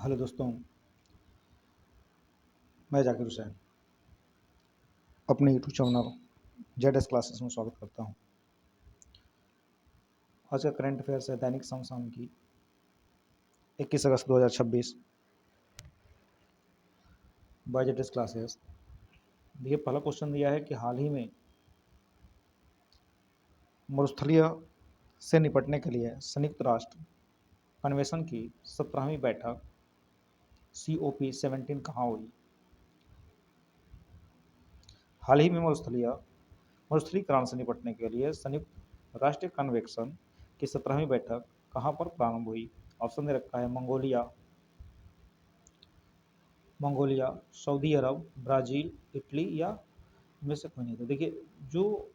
Hello दोस्तों, मैं जाकिर हुसैन अपने YouTube channel Z S classes में स्वागत करता हूं। आज का करंट अफेयर्स है दैनिक समसाम की 21 अगस्त 2026 बाय जेड एस क्लासेस। देखिए, पहला क्वेश्चन दिया है कि हाल ही में मरुस्थलीय से निपटने के लिए संयुक्त राष्ट्र कन्वेंशन की 17वीं बैठक COP17 कहाँ हुई? हाल ही में मरुस्थलीकरण से निपटने के लिए संयुक्त राष्ट्र कन्वेंशन की 17वीं बैठक कहाँ पर प्रारंभ हुई? ऑप्शन दे रखा है मंगोलिया, सऊदी अरब, ब्राज़ील, इटली या इनमें से कोई नहीं। तो देखिए, जो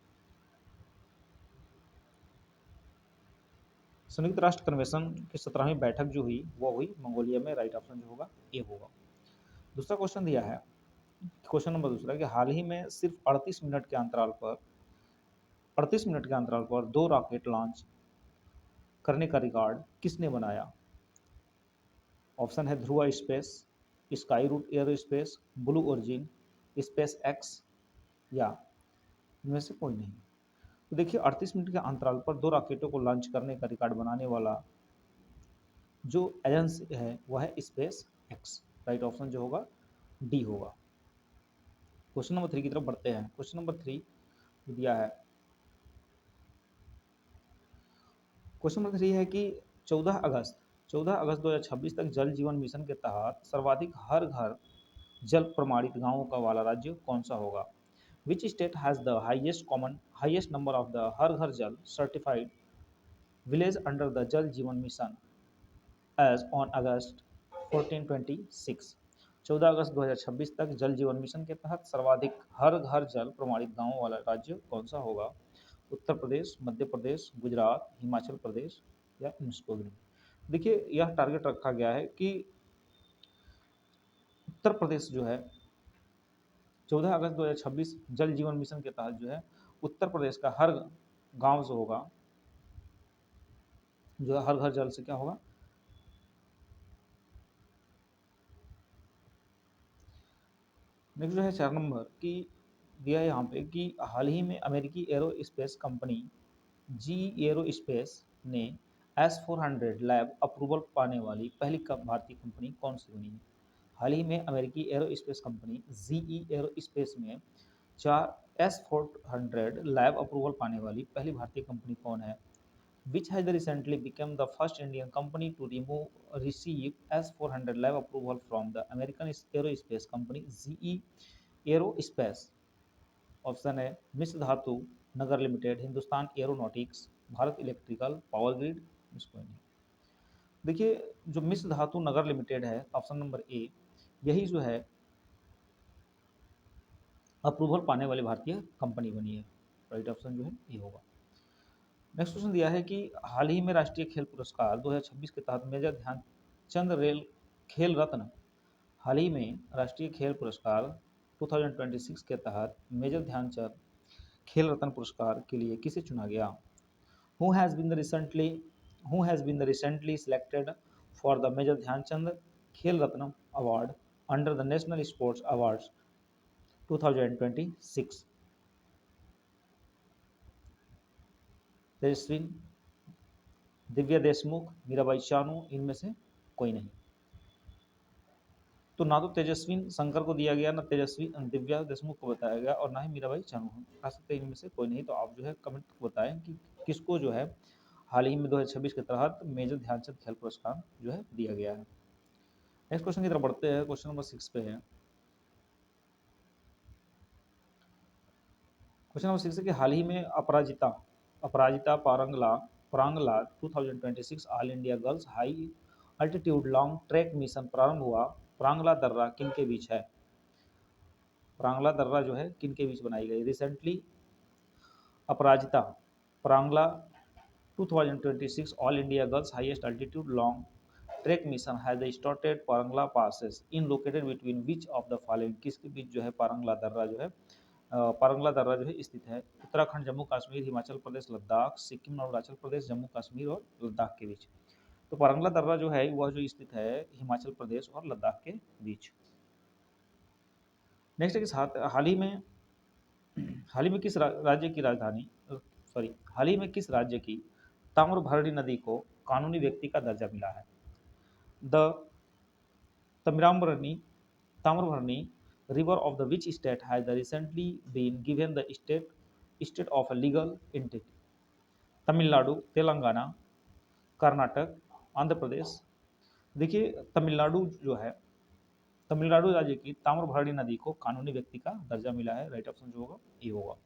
संयुक्त राष्ट्र कन्वेंशन की 17वीं बैठक जो हुई वो हुई मंगोलिया में। राइट ऑप्शन जो होगा ए होगा। दूसरा क्वेश्चन दिया है, क्वेश्चन नंबर दूसरा, कि हाल ही में सिर्फ 38 मिनट के अंतराल पर 2 रॉकेट लॉन्च करने का रिकॉर्ड किसने बनाया? ऑप्शन है Dhruva Space, Skyroot Aerospace, Blue Origin, SpaceX या इनमें से कोई नहीं। तो देखिए, 38 मिनट के अंतराल पर 2 रॉकेटों को लॉन्च करने का रिकॉर्ड बनाने वाला जो एजेंसी है वह है स्पेस एक्स। राइट ऑप्शन जो होगा डी होगा। क्वेश्चन नंबर 3 की तरफ बढ़ते हैं। क्वेश्चन नंबर 3 दिया है, क्वेश्चन नंबर 3 है कि 14 अगस्त 2026 तक जल जीवन मिशन के तहत सर्वाधिक हर घर जल प्रमाणित गांवों का वाला राज्य कौन सा होगा? Which state has the highest number of the Har Ghar Jal certified village under the Jal Jeevan mission as on August 1426? 14 अगस्त 2026 तक जल जीवन मिशन के तहत सर्वाधिक हर घर जल प्रमाणित गांवों वाला राज्य कौन सा होगा? उत्तर प्रदेश, मध्य प्रदेश, गुजरात, हिमाचल प्रदेश या इंस्कोगिनी। देखिए, यह टारगेट रखा गया है कि उत्तर प्रदेश जो है 14 अगस्त 2026 जल जीवन मिशन के तहत जो है उत्तर प्रदेश का हर गांव जो होगा, जो है हर घर जल से क्या होगा। नेक्स्ट जो है 4 नंबर की दिया है यहाँ पे कि हाल ही में अमेरिकी एरो स्पेस कंपनी जी एरोस्पेस ने S-400 लैब अप्रूवल पाने वाली पहली भारतीय कंपनी कौन सी बनी है? हाल ही में अमेरिकी एरोस्पेस कंपनी जीई एरोस्पेस में 4 S-400 लैब अप्रूवल पाने वाली पहली भारतीय कंपनी कौन है? Which has recently become the first Indian company to receive S-400 lab approval from the American aerospace company GE Aerospace? Option है Mishra Dhatu Nagar Limited, Hindustan Aeronautics, Bharat Electrical Power Grid, इसको नहीं। देखिए, जो मिश्र धातु नगर लिमिटेड है, ऑप्शन नंबर ए, यही जो है अप्रूवल पाने वाली भारतीय कंपनी बनी है। राइट ऑप्शन जो है ए होगा। नेक्स्ट क्वेश्चन दिया है कि हाल ही में राष्ट्रीय खेल पुरस्कार 2026 के तहत मेजर ध्यानचंद रेल खेल रत्न हाल ही में राष्ट्रीय खेल पुरस्कार 2026 के तहत मेजर ध्यानचंद खेल रत्न पुरस्कार के लिए किसे चुना गया? Who has been the recently who has been the recently selected for the Major Dhyanchand Khel Ratnam Award under the National Sports Awards 2026? तेजस्वी, दिव्या देशमुख, मीराबाई चानू, इनमें से कोई नहीं। तो ना तो तेजस्वी शंकर को दिया गया, ना तेजस्वी दिव्या देशमुख को बताया गया और ना ही मीराबाई चानू को। कह सकते हैं इनमें से कोई नहीं। तो आप जो है कमेंट बताएं कि किसको जो है हाल ही में 2026 के तहत मेजर ध्यानचंद खेल पुरस्कार जो है दिया गया है। नेक्स्ट क्वेश्चन की तरफ बढ़ते हैं। क्वेश्चन नंबर 6 पे है। क्वेश्चन नंबर 6 है कि हाल ही में अपराजिता Prangla 2026 all India girls high altitude long trek mission प्रारंभ हुआ। प्रांगला दर्रा किन के बीच है? प्रांगला दर्रा जो है किन के बीच बनाई गई? Recently Aparajita Prangla 2026 all India girls highest altitude long trek mission has started Parangla passes in located between which of the following? किसके बीच जो है पारंगला दर्रा जो है पारंगला दर्रा जो है स्थित है? उत्तराखंड, जम्मू कश्मीर, हिमाचल प्रदेश, लद्दाख, सिक्किम, अरुणाचल प्रदेश, जम्मू कश्मीर और लद्दाख के बीच। तो परंगला दर्रा जो है वह जो स्थित है हिमाचल प्रदेश और लद्दाख के बीच। नेक्स्ट है कि हाल ही में किस राज्य की राजधानी सॉरी हाल ही में किस राज्य की ताम्रभरणी नदी को कानूनी व्यक्ति का दर्जा मिला है? The Tamirabarani Tamrabharani river of the which state has recently been given the state of a legal entity? Tamil Nadu, Telangana, Karnataka, Andhra Pradesh. देखिए तमिलनाडु जो है, तमिलनाडु राज्य की ताम्रभरणी नदी को कानूनी व्यक्ति का दर्जा मिला है। राइट ऑप्शन जो होगा ये होगा।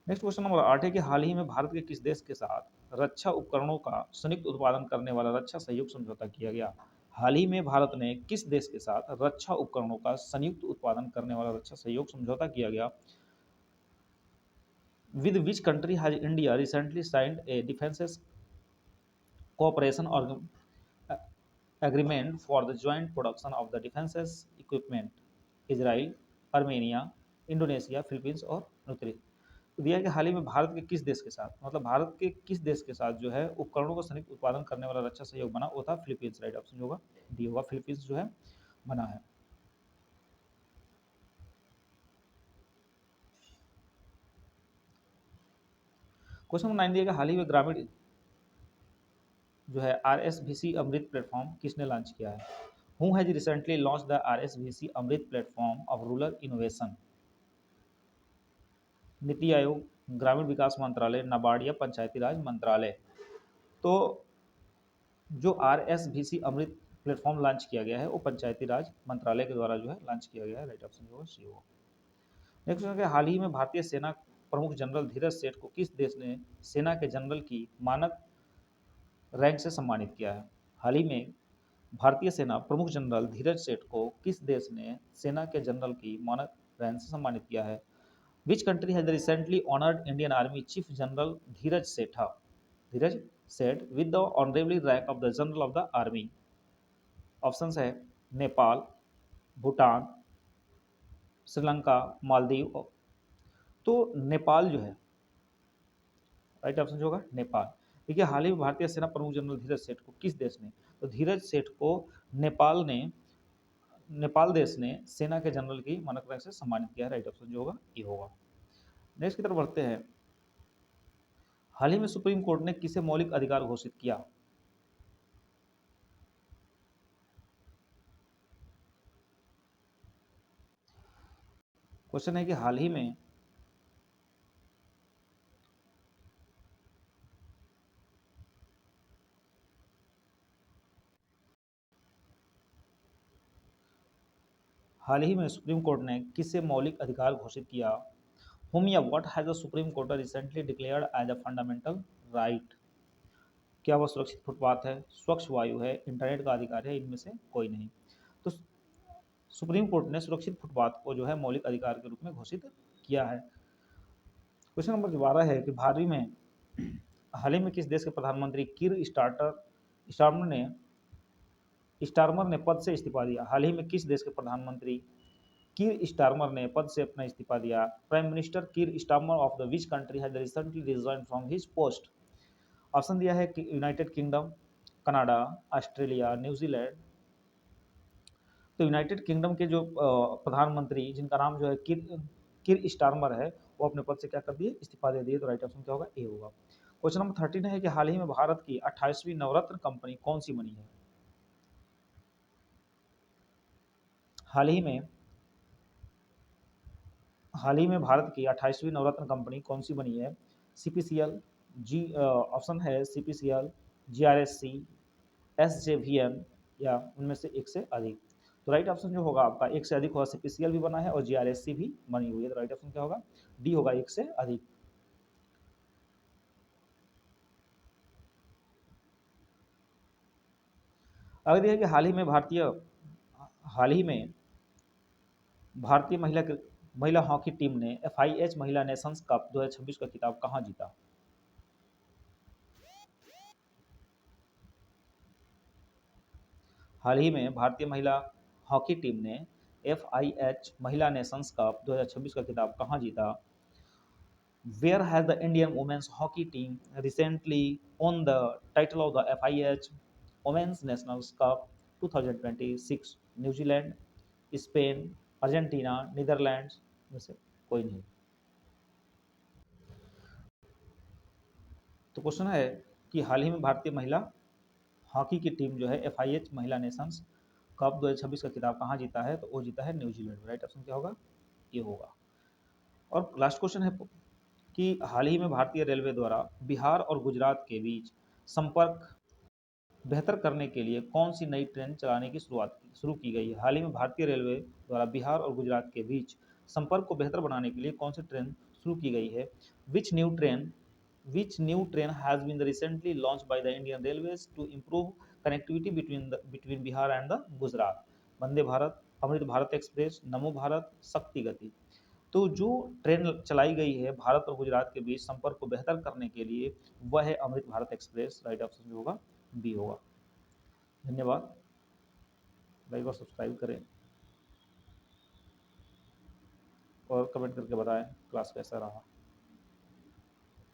नेक्स्ट क्वेश्चन नंबर 8 है कि हाल ही में भारत के किस देश के साथ रक्षा उपकरणों का संयुक्त उत्पादन करने वाला रक्षा सहयोग समझौता किया गया? हाल ही में भारत ने किस देश के साथ रक्षा उपकरणों का संयुक्त उत्पादन करने वाला रक्षा सहयोग समझौता किया गया? With which country has India recently signed A defence cooperation agreement for the joint production of the defenses equipment? Israel, Armenia, Indonesia, Philippines और न्यूक्रेन। तो दिया है कि हाल ही में भारत के किस देश के साथ, मतलब भारत के किस देश के साथ जो है उपकरणों का संयुक्त उत्पादन करने वाला रक्षा सहयोग बना, वो था फिलीपींस। राइट ऑप्शन होगा डी होगा, फिलीपींस जो है बना है। क्वेश्चन नंबर 9 दिया गया, हाल ही में ग्रामीण जो है RSVC अमृत प्लेटफॉर्म किसने लॉन्च किया है? Who has recently launch the RSVC Amrit platform of rural innovation? NITI Aayog, ग्रामीण विकास मंत्रालय, नाबार्ड या पंचायती राज मंत्रालय? तो जो RSVC अमृत प्लेटफॉर्म लॉन्च किया गया है वो पंचायती राज मंत्रालय के द्वारा जो है लॉन्च किया गया है। राइट ऑप्शन होगा सी होगा। नेक्स्ट क्वेश्चन है, हाल ही में भारतीय सेना प्रमुख जनरल धीरज सेठ को किस देश ने सेना के जनरल की मानक रैंक से सम्मानित किया है? हाल ही में भारतीय सेना प्रमुख जनरल धीरज सेठ को किस देश ने सेना के जनरल की मानक रैंक से सम्मानित किया है? Which country has recently honoured Indian army chief general Dheeraj Seth with the honourable rank of the general of the army? Option है नेपाल, भूटान, श्रीलंका, मालदीव। तो नेपाल जो है राइट ऑप्शन जो होगा नेपाल। देखिए हाल ही में भारतीय सेना प्रमुख जनरल धीरज सेठ को किस देश ने, तो धीरज सेठ को नेपाल देश ने सेना के जनरल की मानक रैंक से सम्मानित किया है। राइट ऑप्शन जो होगा ये होगा। नेक्स्ट की तरफ बढ़ते हैं, हाल ही में सुप्रीम कोर्ट ने किसे मौलिक अधिकार घोषित किया? क्वेश्चन है कि हाल ही में सुप्रीम कोर्ट ने किसे मौलिक अधिकार घोषित किया? Whom या what has the Supreme Court recently declared as a fundamental right? क्या वह सुरक्षित फुटपाथ है, स्वच्छ वायु है, इंटरनेट का अधिकार है, इनमें से कोई नहीं? तो सुप्रीम कोर्ट ने सुरक्षित फुटपाथ को जो है मौलिक अधिकार के रूप में घोषित किया है। क्वेश्चन नंबर 12 है कि हाल ही में किस देश के प्रधानमंत्री स्टारमर ने पद से इस्तीफा दिया? हाल ही में किस देश के प्रधानमंत्री कीर स्टारमर ने पद से अपना इस्तीफा दिया? Prime minister Keir Starmer of the which country has recently resign from his post? Option दिया है कि United Kingdom, Canada, Australia, New Zealand. तो यूनाइटेड किंगडम के जो प्रधानमंत्री जिनका नाम जो है किर स्टारमर है, वो अपने पद से क्या कर दिए, इस्तीफा दे दिए। तो राइट ऑप्शन क्या होगा, ए होगा। क्वेश्चन नंबर 13 है कि हाल ही में भारत की 28वीं नवरत्न कंपनी कौन सी बनी है? हाल ही में भारत की 28वीं नवरत्न कंपनी कौन सी बनी है? CPCL, जी ऑप्शन है CPCL, GRSC, SJVN या उनमें से एक से अधिक। तो राइट ऑप्शन जो होगा आपका एक से अधिक होगा, CPCL भी बना है और GRSC भी बनी हुई है। तो राइट ऑप्शन क्या होगा, डी होगा, एक से अधिक। अगर देखिए कि हाल ही में भारतीय महिला हॉकी टीम ने FIH महिला नेशंस कप 2026 का खिताब कहाँ जीता? हाल ही में भारतीय महिला हॉकी टीम ने FIH महिला नेशंस कप 2026 का खिताब कहाँ जीता? Where has the Indian women's hockey team recently won the title of the FIH Women's National Cup 2026? New Zealand, Spain, Argentina, Netherlands में से कोई नहीं। तो क्वेश्चन है कि हाल ही में भारतीय महिला हॉकी की टीम जो है FIH महिला नेशंस कप 2026 का खिताब कहाँ जीता है? तो वो जीता है न्यूजीलैंड। राइट ऑप्शन क्या होगा? ये होगा। और लास्ट क्वेश्चन है कि हाल ही में भारतीय रेलवे द्वारा बिहार और गुजरात के बीच संपर्क बेहतर करने के लिए कौन सी नई ट्रेन चलाने की शुरू की गई है? हाल ही में भारतीय रेलवे द्वारा बिहार और गुजरात के बीच संपर्क को बेहतर बनाने के लिए कौन सी ट्रेन शुरू की गई है? Which new train has been recently launch by the Indian railways to improve connectivity between Bihar and the Gujarat? Vande Bharat, Amrit Bharat express, Namo Bharat, शक्ति गति। तो जो ट्रेन चलाई गई है भारत और गुजरात के बीच संपर्क को बेहतर करने के लिए वह है अमृत भारत एक्सप्रेस। राइट ऑप्शन जो होगा बी होगा। धन्यवाद। लाइक और सब्सक्राइब करें और कमेंट करके बताएं क्लास कैसा रहा।